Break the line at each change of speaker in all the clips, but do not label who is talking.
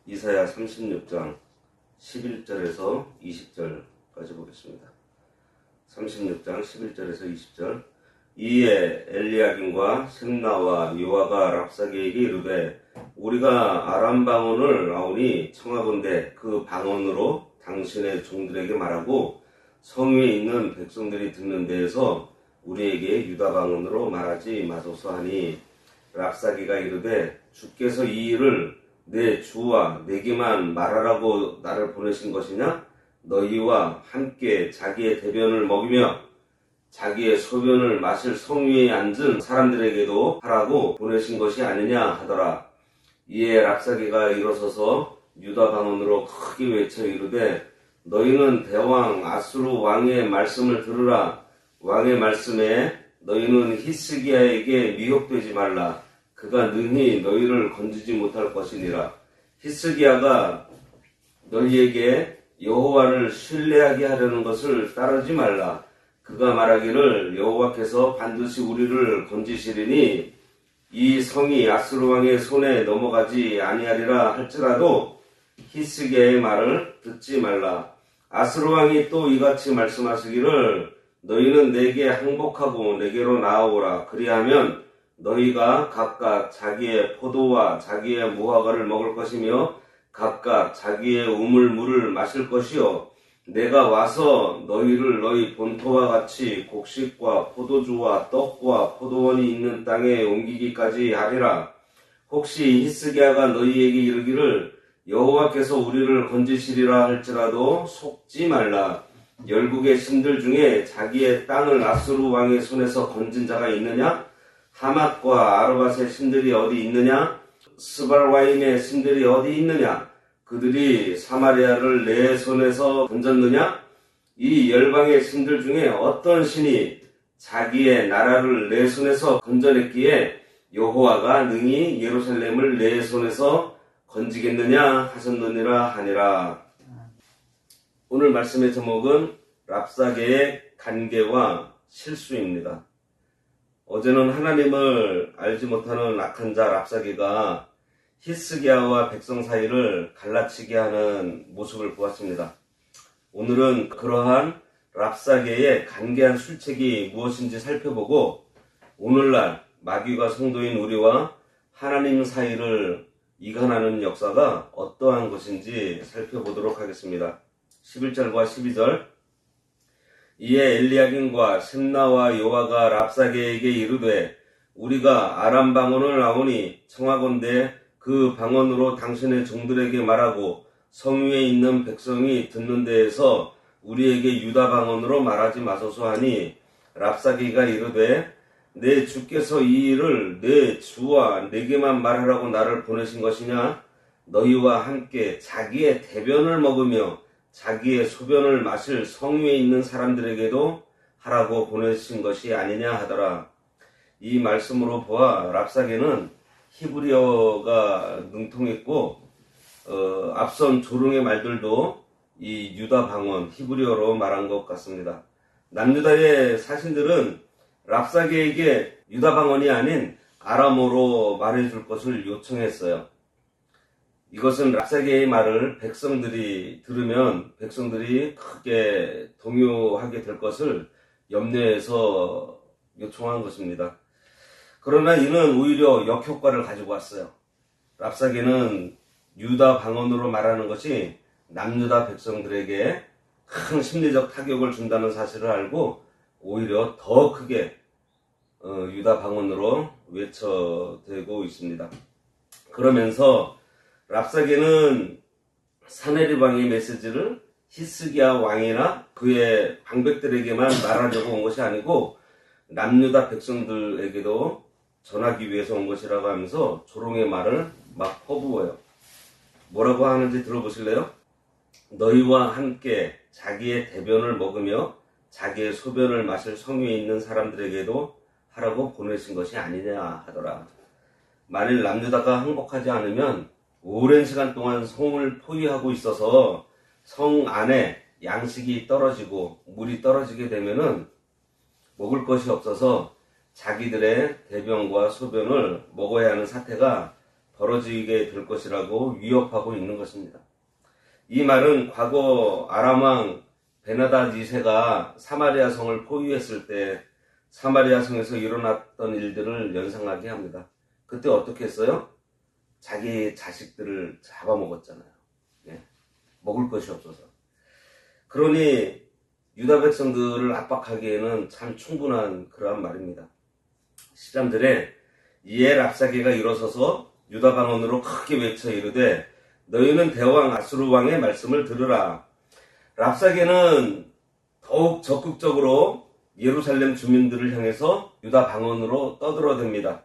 이사야 36장 11절에서 20절까지 보겠습니다. 36장 11절에서 20절. 이에 엘리야김과 셈나와 요아가 랍사게에게 이르되 우리가 아람 방언을 아오니 청하건대 그 방언으로 당신의 종들에게 말하고 성위에 있는 백성들이 듣는 데에서 우리에게 유다 방언으로 말하지 마소서 하니, 랍사게가 이르되 주께서 이 일을 내 주와 내게만 말하라고 나를 보내신 것이냐? 너희와 함께 자기의 대변을 먹이며 자기의 소변을 마실 성위에 앉은 사람들에게도 하라고 보내신 것이 아니냐 하더라. 이에 랍사게가 일어서서 유다 방언으로 크게 외쳐 이르되 너희는 대왕 아수르 왕의 말씀을 들으라. 왕의 말씀에 너희는 히스기야에게 미혹되지 말라. 그가 능히 너희를 건지지 못할 것이니라. 히스기야가 너희에게 여호와를 신뢰하게 하려는 것을 따르지 말라. 그가 말하기를 여호와께서 반드시 우리를 건지시리니 이 성이 아수르 왕의 손에 넘어가지 아니하리라 할지라도 히스기야의 말을 듣지 말라. 아수르 왕이 또 이같이 말씀하시기를 너희는 내게 항복하고 내게로 나아오라. 그리하면 너희가 각각 자기의 포도와 자기의 무화과를 먹을 것이며 각각 자기의 우물물을 마실 것이요 내가 와서 너희를 너희 본토와 같이 곡식과 포도주와 떡과 포도원이 있는 땅에 옮기기까지 하리라. 혹시 히스기야가 너희에게 이르기를 여호와께서 우리를 건지시리라 할지라도 속지 말라. 열국의 신들 중에 자기의 땅을 아수르 왕의 손에서 건진 자가 있느냐? 하맛과 아르밧의 신들이 어디 있느냐? 스발와임의 신들이 어디 있느냐? 그들이 사마리아를 내 손에서 건졌느냐? 이 열방의 신들 중에 어떤 신이 자기의 나라를 내 손에서 건져냈기에 여호와가 능히 예루살렘을 내 손에서 건지겠느냐 하셨느니라 하니라. 오늘 말씀의 제목은 랍사게의 간계와 실수입니다. 어제는 하나님을 알지 못하는 악한 자 랍사게가 히스기야와 백성 사이를 갈라치게 하는 모습을 보았습니다. 오늘은 그러한 랍사게의 간계한 술책이 무엇인지 살펴보고 오늘날 마귀가 성도인 우리와 하나님 사이를 이간하는 역사가 어떠한 것인지 살펴보도록 하겠습니다. 11절과 12절. 이에 엘리야김과 셈나와 요아가 랍사게에게 이르되 우리가 아람 방언을 아오니 청하건대 그 방언으로 당신의 종들에게 말하고 성위에 있는 백성이 듣는 데에서 우리에게 유다 방언으로 말하지 마소서 하니, 랍사게가 이르되 내 주께서 이 일을 내 주와 내게만 말하라고 나를 보내신 것이냐? 너희와 함께 자기의 대변을 먹으며 자기의 소변을 마실 성위에 있는 사람들에게도 하라고 보내신 것이 아니냐 하더라. 이 말씀으로 보아 랍사게는 히브리어가 능통했고 앞선 조롱의 말들도 이 유다 방언 히브리어로 말한 것 같습니다. 남유다의 사신들은 랍사게에게 유다 방언이 아닌 아람어로 말해줄 것을 요청했어요. 이것은 랍사게의 말을 백성들이 들으면 백성들이 크게 동요하게 될 것을 염려해서 요청한 것입니다. 그러나 이는 오히려 역효과를 가지고 왔어요. 랍사게는 유다 방언으로 말하는 것이 남유다 백성들에게 큰 심리적 타격을 준다는 사실을 알고 오히려 더 크게 유다 방언으로 외쳐대고 있습니다. 그러면서 랍사게는 사네립 왕의 메시지를 히스기야 왕이나 그의 방백들에게만 말하려고 온 것이 아니고 남유다 백성들에게도 전하기 위해서 온 것이라고 하면서 조롱의 말을 막 퍼부어요. 뭐라고 하는지 들어보실래요? 너희와 함께 자기의 대변을 먹으며 자기의 소변을 마실 성위에 있는 사람들에게도 하라고 보내신 것이 아니냐 하더라. 만일 남유다가 항복하지 않으면 오랜 시간 동안 성을 포위하고 있어서 성 안에 양식이 떨어지고 물이 떨어지게 되면은 먹을 것이 없어서 자기들의 대변과 소변을 먹어야 하는 사태가 벌어지게 될 것이라고 위협하고 있는 것입니다. 이 말은 과거 아람왕 베나닷 2세가 사마리아 성을 포위했을 때 사마리아 성에서 일어났던 일들을 연상하게 합니다. 그때 어떻게 했어요? 자기 자식들을 잡아먹었잖아요. 예, 먹을 것이 없어서. 그러니 유다 백성들을 압박하기에는 참 충분한 그러한 말입니다. 13절에 이에 랍사게가 일어서서 유다 방언으로 크게 외쳐 이르되 너희는 대왕 아수르 왕의 말씀을 들으라. 랍사게는 더욱 적극적으로 예루살렘 주민들을 향해서 유다 방언으로 떠들어댑니다.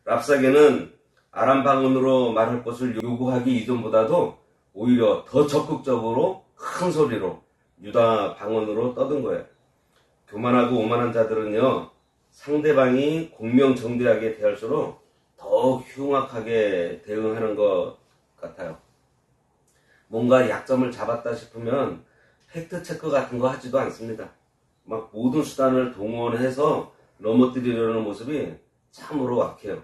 랍사게는 아람 방언으로 말할 것을 요구하기 이전보다도 오히려 더 적극적으로 큰 소리로 유다 방언으로 떠든 거예요. 교만하고 오만한 자들은요, 상대방이 공명정대하게 대할수록 더욱 흉악하게 대응하는 것 같아요. 뭔가 약점을 잡았다 싶으면 팩트체크 같은 거 하지도 않습니다. 막 모든 수단을 동원해서 넘어뜨리려는 모습이 참으로 악해요.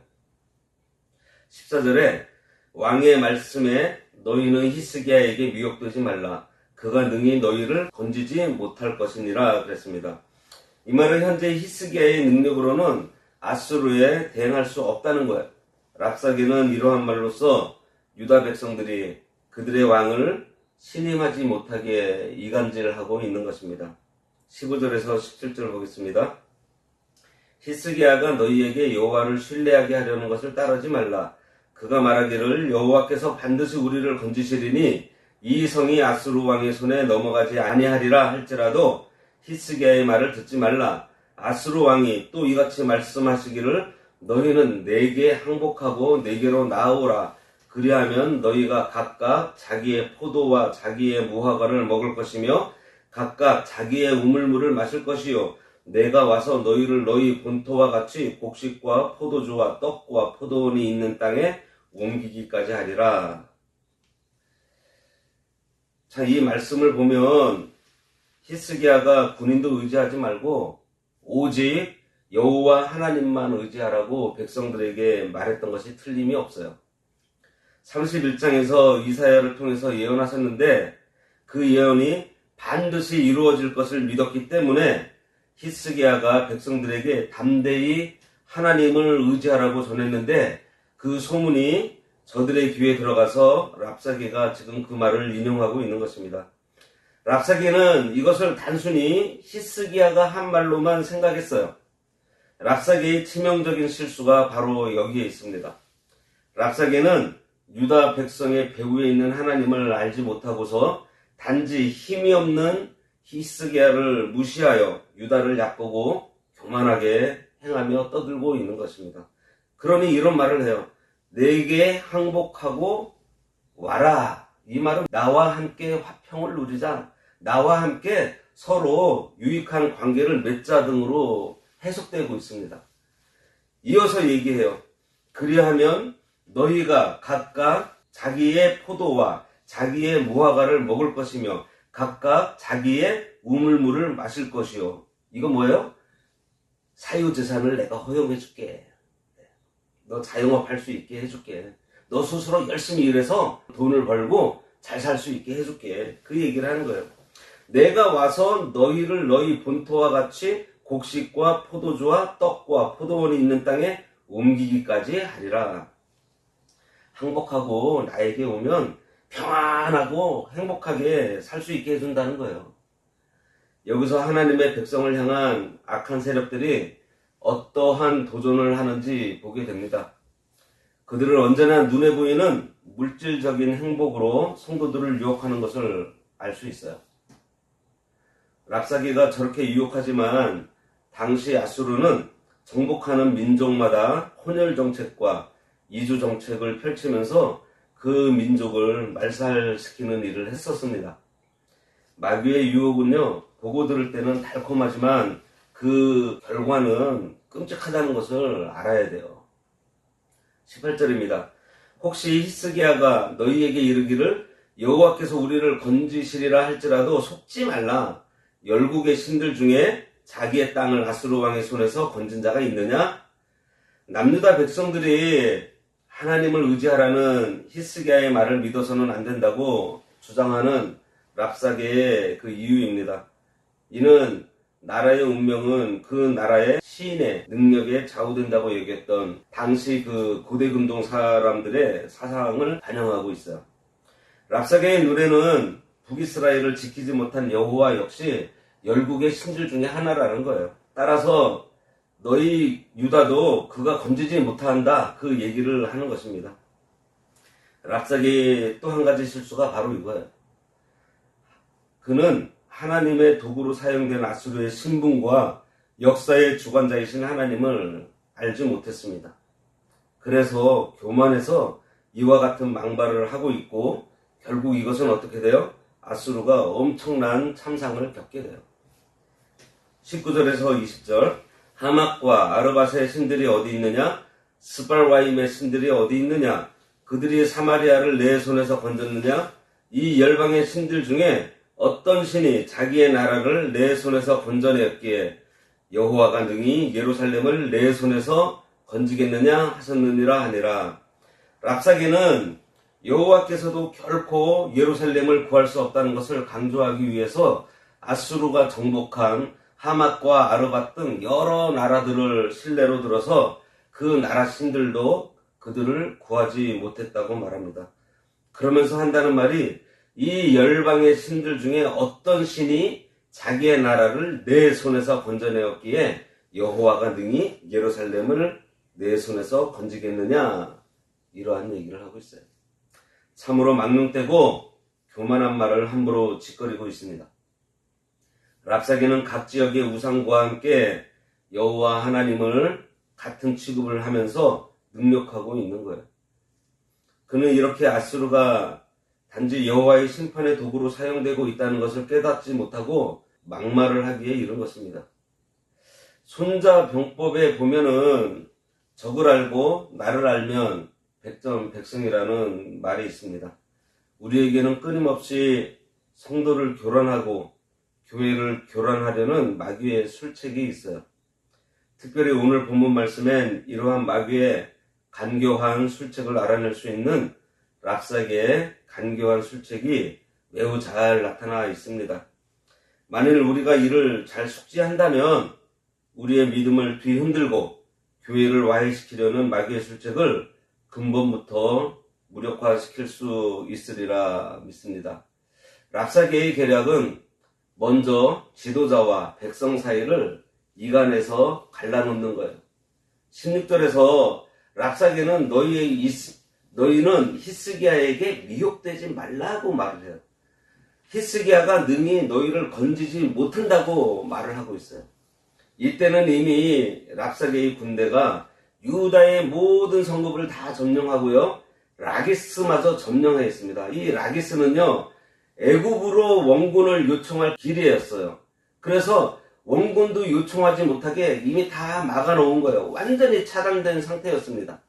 14절에 왕의 말씀에 너희는 히스기야에게 미혹되지 말라. 그가 능히 너희를 건지지 못할 것이니라 그랬습니다. 이 말은 현재 히스기야의 능력으로는 아수르에 대응할 수 없다는 거예요. 랍사게는 이러한 말로써 유다 백성들이 그들의 왕을 신임하지 못하게 이간질하고 있는 것입니다. 15절에서 17절 보겠습니다. 히스기야가 너희에게 여호와를 신뢰하게 하려는 것을 따르지 말라. 그가 말하기를 여호와께서 반드시 우리를 건지시리니 이 성이 아수르 왕의 손에 넘어가지 아니하리라 할지라도 히스기야의 말을 듣지 말라. 아수르 왕이 또 이같이 말씀하시기를 너희는 내게 항복하고 내게로 나아오라. 그리하면 너희가 각각 자기의 포도와 자기의 무화과를 먹을 것이며 각각 자기의 우물물을 마실 것이요 내가 와서 너희를 너희 본토와 같이 곡식과 포도주와 떡과 포도원이 있는 땅에 옮기기까지 하리라. 자, 이 말씀을 보면 히스기야가 군인도 의지하지 말고 오직 여호와 하나님만 의지하라고 백성들에게 말했던 것이 틀림이 없어요. 31장에서 이사야를 통해서 예언하셨는데 그 예언이 반드시 이루어질 것을 믿었기 때문에 히스기야가 백성들에게 담대히 하나님을 의지하라고 전했는데 그 소문이 저들의 귀에 들어가서 랍사게가 지금 그 말을 인용하고 있는 것입니다. 랍사게는 이것을 단순히 히스기야가 한 말로만 생각했어요. 랍사게의 치명적인 실수가 바로 여기에 있습니다. 랍사게는 유다 백성의 배후에 있는 하나님을 알지 못하고서 단지 힘이 없는 히스기야를 무시하여 유다를 얕보고 교만하게 행하며 떠들고 있는 것입니다. 그러니 이런 말을 해요. 내게 항복하고 와라. 이 말은 나와 함께 화평을 누리자. 나와 함께 서로 유익한 관계를 맺자 등으로 해석되고 있습니다. 이어서 얘기해요. 그리하면 너희가 각각 자기의 포도와 자기의 무화과를 먹을 것이며 각각 자기의 우물물을 마실 것이요. 이거 뭐예요? 사유재산을 내가 허용해 줄게. 너 자영업 할 수 있게 해줄게. 너 스스로 열심히 일해서 돈을 벌고 잘 살 수 있게 해줄게. 그 얘기를 하는 거예요. 내가 와서 너희를 너희 본토와 같이 곡식과 포도주와 떡과 포도원이 있는 땅에 옮기기까지 하리라. 항복하고 나에게 오면 평안하고 행복하게 살 수 있게 해준다는 거예요. 여기서 하나님의 백성을 향한 악한 세력들이 어떠한 도전을 하는지 보게 됩니다. 그들은 언제나 눈에 보이는 물질적인 행복으로 성도들을 유혹하는 것을 알 수 있어요. 랍사게가 저렇게 유혹하지만 당시 아수르는 정복하는 민족마다 혼혈 정책과 이주 정책을 펼치면서 그 민족을 말살시키는 일을 했었습니다. 마귀의 유혹은요, 보고 들을 때는 달콤하지만 그 결과는 끔찍하다는 것을 알아야 돼요. 18절입니다. 혹시 히스기야가 너희에게 이르기를 여호와께서 우리를 건지시리라 할지라도 속지 말라. 열국의 신들 중에 자기의 땅을 아수르 왕의 손에서 건진 자가 있느냐? 남유다 백성들이 하나님을 의지하라는 히스기야의 말을 믿어서는 안 된다고 주장하는 랍사게의 그 이유입니다. 이는 나라의 운명은 그 나라의 시인의 능력에 좌우된다고 얘기했던 당시 그 고대 근동 사람들의 사상을 반영하고 있어요. 랍사게의 눈에는 북이스라엘을 지키지 못한 여호와 역시 열국의 신들 중에 하나라는 거예요. 따라서 너희 유다도 그가 건지지 못한다, 그 얘기를 하는 것입니다. 랍사게의 또 한 가지 실수가 바로 이거예요. 그는 하나님의 도구로 사용된 아수르의 신분과 역사의 주관자이신 하나님을 알지 못했습니다. 그래서 교만해서 이와 같은 망발을 하고 있고, 결국 이것은 어떻게 돼요? 아수르가 엄청난 참상을 겪게 돼요. 19절에서 20절, 하막과 아르밧의 신들이 어디 있느냐? 스발와임의 신들이 어디 있느냐? 그들이 사마리아를 내 손에서 건졌느냐? 이 열방의 신들 중에 어떤 신이 자기의 나라를 내 손에서 건져냈기에 여호와가 능히 예루살렘을 내 손에서 건지겠느냐 하셨느니라 하니라. 랍사게는 여호와께서도 결코 예루살렘을 구할 수 없다는 것을 강조하기 위해서 아수르가 정복한 하맛과 아르밧 등 여러 나라들을 신뢰로 들어서 그 나라 신들도 그들을 구하지 못했다고 말합니다. 그러면서 한다는 말이 이 열방의 신들 중에 어떤 신이 자기의 나라를 내 손에서 건져내었기에 여호와가 능히 예루살렘을 내 손에서 건지겠느냐, 이러한 얘기를 하고 있어요. 참으로 망령되고 교만한 말을 함부로 짓거리고 있습니다. 랍사게는 각 지역의 우상과 함께 여호와 하나님을 같은 취급을 하면서 능력하고 있는 거예요. 그는 이렇게 아수르가 단지 여호와의 심판의 도구로 사용되고 있다는 것을 깨닫지 못하고 막말을 하기에 이른 것입니다. 손자병법에 보면은 적을 알고 나를 알면 백전백승이라는 말이 있습니다. 우리에게는 끊임없이 성도를 교란하고 교회를 교란하려는 마귀의 술책이 있어요. 특별히 오늘 본문 말씀엔 이러한 마귀의 간교한 술책을 알아낼 수 있는 랍사게의 간교한 술책이 매우 잘 나타나 있습니다. 만일 우리가 이를 잘 숙지한다면 우리의 믿음을 뒤흔들고 교회를 와해시키려는 마귀의 술책을 근본부터 무력화시킬 수 있으리라 믿습니다. 랍사게의 계략은 먼저 지도자와 백성 사이를 이간해서 갈라놓는 거예요. 16절에서 랍사게는 너희는 히스기야에게 미혹되지 말라고 말을 해요. 히스기야가 능히 너희를 건지지 못한다고 말을 하고 있어요. 이때는 이미 랍사게의 군대가 유다의 모든 성읍을 다 점령하고요, 라기스마저 점령하였습니다. 이 라기스는요, 애굽으로 원군을 요청할 길이었어요. 그래서 원군도 요청하지 못하게 이미 다 막아놓은 거예요. 완전히 차단된 상태였습니다.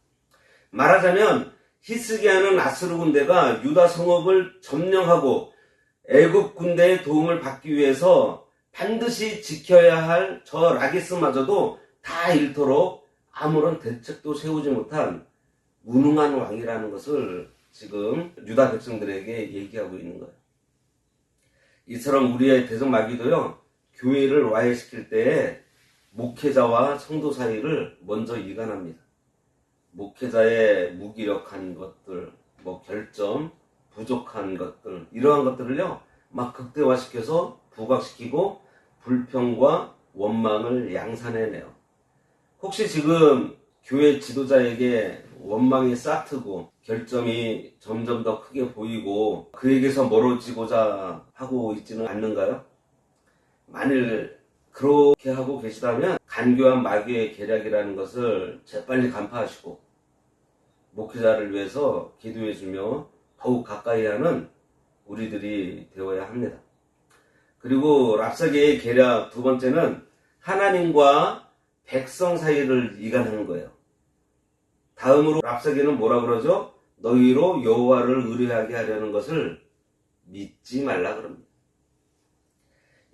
말하자면 히스기야는 아수르 군대가 유다 성읍을 점령하고 애굽 군대의 도움을 받기 위해서 반드시 지켜야 할 저 라기스마저도 다 잃도록 아무런 대책도 세우지 못한 무능한 왕이라는 것을 지금 유다 백성들에게 얘기하고 있는 거예요. 이처럼 우리의 대적 마귀도요, 교회를 와해시킬 때에 목회자와 성도 사이를 먼저 이간합니다. 목회자의 무기력한 것들, 결점, 부족한 것들, 이러한 것들을요, 막 극대화시켜서 부각시키고 불평과 원망을 양산해내요. 혹시 지금 교회 지도자에게 원망이 싹트고 결점이 점점 더 크게 보이고 그에게서 멀어지고자 하고 있지는 않는가요? 만일 그렇게 하고 계시다면 간교한 마귀의 계략이라는 것을 재빨리 간파하시고 목회자를 위해서 기도해주며 더욱 가까이 하는 우리들이 되어야 합니다. 그리고 랍사게의 계략 두 번째는 하나님과 백성 사이를 이간하는 거예요. 다음으로 랍사게는 뭐라 그러죠? 너희로 여호와를 의뢰하게 하려는 것을 믿지 말라 그럽니다.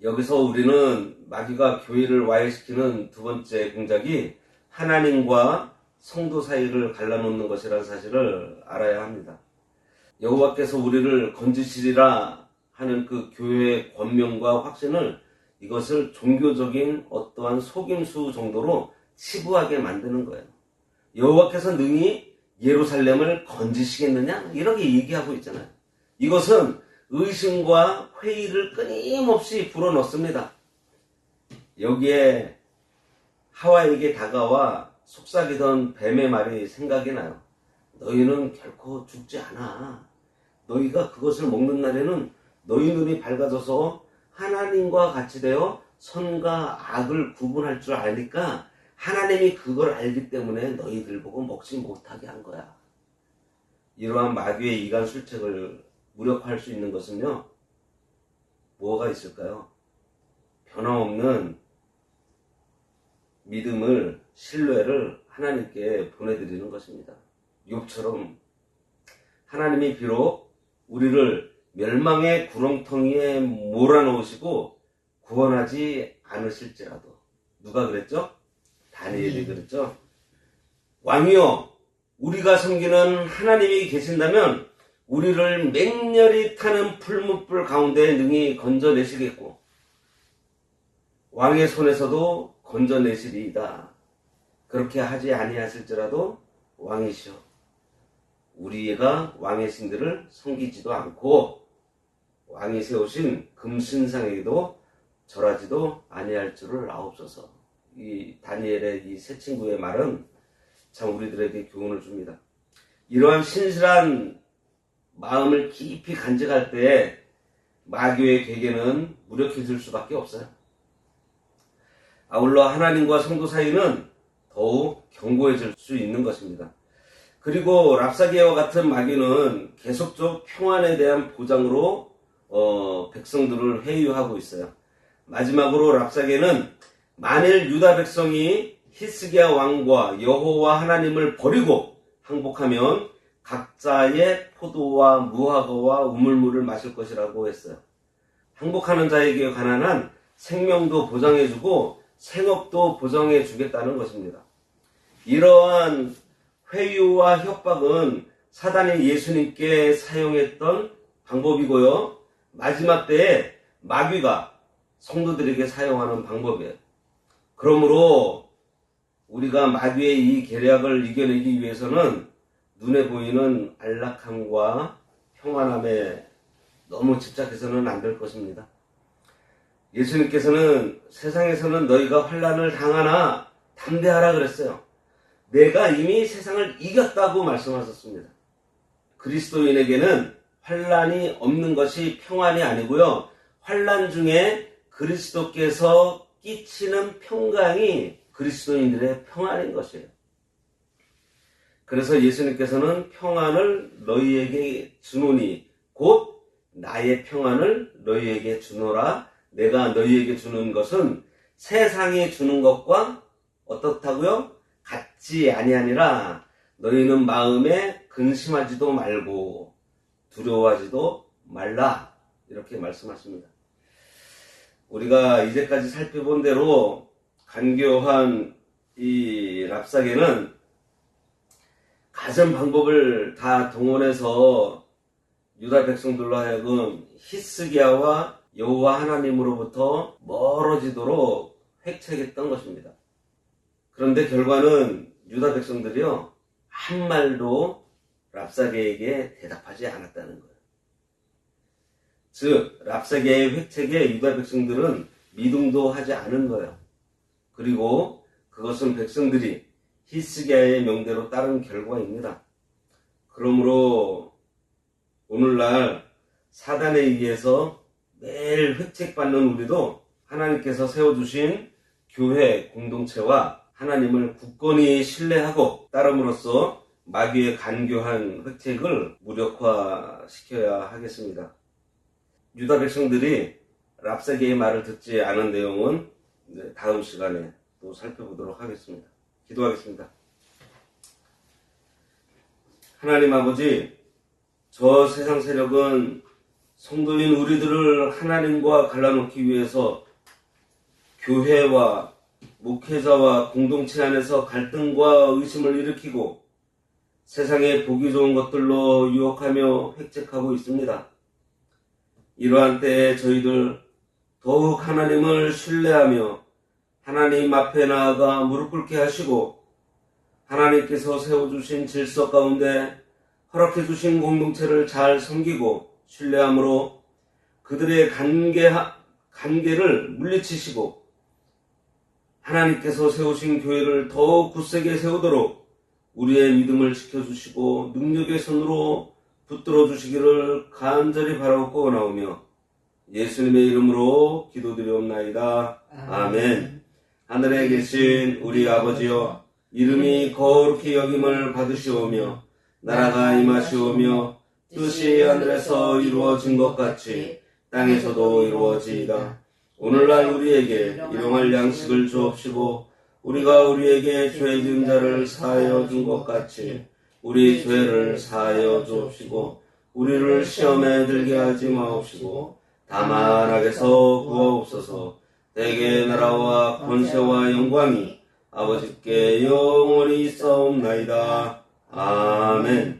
여기서 우리는 마귀가 교회를 와해시키는 두 번째 공작이 하나님과 성도 사이를 갈라놓는 것이라는 사실을 알아야 합니다. 여호와께서 우리를 건지시리라 하는 그 교회의 권명과 확신을 이것을 종교적인 어떠한 속임수 정도로 치부하게 만드는 거예요. 여호와께서 능히 예루살렘을 건지시겠느냐? 이렇게 얘기하고 있잖아요. 이것은 의심과 회의를 끊임없이 불어넣습니다. 여기에 하와에게 다가와 속삭이던 뱀의 말이 생각이 나요. 너희는 결코 죽지 않아. 너희가 그것을 먹는 날에는 너희 눈이 밝아져서 하나님과 같이 되어 선과 악을 구분할 줄 아니까 하나님이 그걸 알기 때문에 너희들 보고 먹지 못하게 한 거야. 이러한 마귀의 이간 술책을 무력화할 수 있는 것은요, 뭐가 있을까요? 변함없는 믿음을, 신뢰를 하나님께 보내드리는 것입니다. 욥처럼 하나님이 비록 우리를 멸망의 구렁텅이에 몰아넣으시고 구원하지 않으실지라도, 누가 그랬죠? 다니엘이 그랬죠? 왕이여, 우리가 섬기는 하나님이 계신다면 우리를 맹렬히 타는 풀무불 가운데 능히 건져내시겠고 왕의 손에서도 건져내시리이다. 그렇게 하지 아니하실지라도 왕이시여, 우리가 왕의 신들을 섬기지도 않고 왕이 세우신 금신상에게도 절하지도 아니할 줄을 아옵소서. 이 다니엘의 이 세 친구의 말은 참 우리들에게 교훈을 줍니다. 이러한 신실한 마음을 깊이 간직할 때에 마귀의 괴계는 무력해질 수밖에 없어요. 아울러 하나님과 성도 사이는 더욱 견고해질 수 있는 것입니다. 그리고 랍사게와 같은 마귀는 계속적 평안에 대한 보장으로 백성들을 회유하고 있어요. 마지막으로 랍사게는 만일 유다 백성이 히스기야 왕과 여호와 하나님을 버리고 항복하면 각자의 포도와 무화과와 우물물을 마실 것이라고 했어요. 항복하는 자에게 관한 생명도 보장해주고 생업도 보장해주겠다는 것입니다. 이러한 회유와 협박은 사단이 예수님께 사용했던 방법이고요, 마지막 때에 마귀가 성도들에게 사용하는 방법이에요. 그러므로 우리가 마귀의 이 계략을 이겨내기 위해서는 눈에 보이는 안락함과 평안함에 너무 집착해서는 안 될 것입니다. 예수님께서는 세상에서는 너희가 환난을 당하나 담대하라 그랬어요. 내가 이미 세상을 이겼다고 말씀하셨습니다. 그리스도인에게는 환난이 없는 것이 평안이 아니고요, 환난 중에 그리스도께서 끼치는 평강이 그리스도인들의 평안인 것이에요. 그래서 예수님께서는 평안을 너희에게 주노니 곧 나의 평안을 너희에게 주노라. 내가 너희에게 주는 것은 세상이 주는 것과 어떻다고요? 같지 아니하니라. 너희는 마음에 근심하지도 말고 두려워하지도 말라. 이렇게 말씀하십니다. 우리가 이제까지 살펴본 대로 간교한 이 랍사게는 가진 방법을 다 동원해서 유다 백성들로 하여금 히스기야와 여호와 하나님으로부터 멀어지도록 획책했던 것입니다. 그런데 결과는 유다 백성들이요, 한 말도 랍사게에게 대답하지 않았다는 거예요. 즉 랍사게의 획책에 유다 백성들은 미동도 하지 않은 거예요. 그리고 그것은 백성들이 히스기야의 명대로 따른 결과입니다. 그러므로 오늘날 사단에 의해서 매일 획책받는 우리도 하나님께서 세워주신 교회 공동체와 하나님을 굳건히 신뢰하고 따름으로써 마귀의 간교한 획책을 무력화시켜야 하겠습니다. 유다 백성들이 랍사게의 말을 듣지 않은 내용은 다음 시간에 또 살펴보도록 하겠습니다. 기도하겠습니다. 하나님 아버지, 저 세상 세력은 성도인 우리들을 하나님과 갈라놓기 위해서 교회와 목회자와 공동체 안에서 갈등과 의심을 일으키고 세상의 보기 좋은 것들로 유혹하며 획책하고 있습니다. 이러한 때에 저희들 더욱 하나님을 신뢰하며 하나님 앞에 나아가 무릎 꿇게 하시고 하나님께서 세워주신 질서 가운데 허락해주신 공동체를 잘 섬기고 신뢰함으로 그들의 간계를 물리치시고 하나님께서 세우신 교회를 더욱 굳세게 세우도록 우리의 믿음을 지켜주시고 능력의 손으로 붙들어 주시기를 간절히 바라고 나오며 예수님의 이름으로 기도드리옵나이다. 아멘. 하늘에 계신 우리 아버지여, 이름이 거룩히 여김을 받으시오며 나라가 임하시오며 뜻이 하늘에서 이루어진 것 같이 땅에서도 이루어지이다. 오늘날 우리에게 일용할 양식을 주옵시고 우리가 우리에게 죄 지은 자를 사하여 준 것 같이 우리 죄를 사하여 주옵시고 우리를 시험에 들게 하지 마옵시고 다만 악에서 구하옵소서. 대개 나라와 권세와 영광이 아버지께 영원히 있사옵나이다. 아멘.